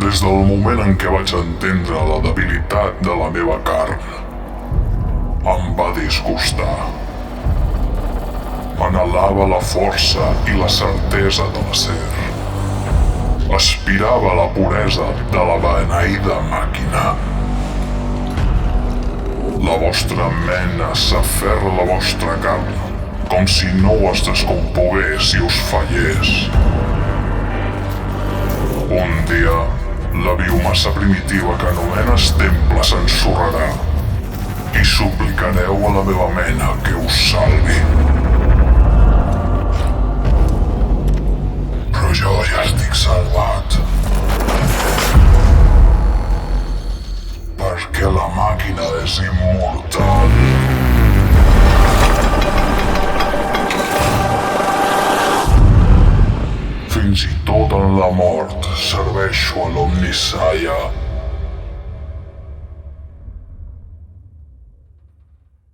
Des del moment en què vaig entendre la debilitat de la meva carn, em va disgustar. Anhelava la força i la certesa de l'acer. Aspirava la puresa de la beneïda màquina. La vostra mena s'aferra a la vostra carn, com si no es descompogués i us fallés. Un dia, la biomassa primitiva que anomenes temple s'ensorrarà i suplicareu a la meva mena que us salvi. Però jo ja estic salvat. Perquè la màquina és immortal. Fins i tot en la mort serveixo a l'Omnisaia.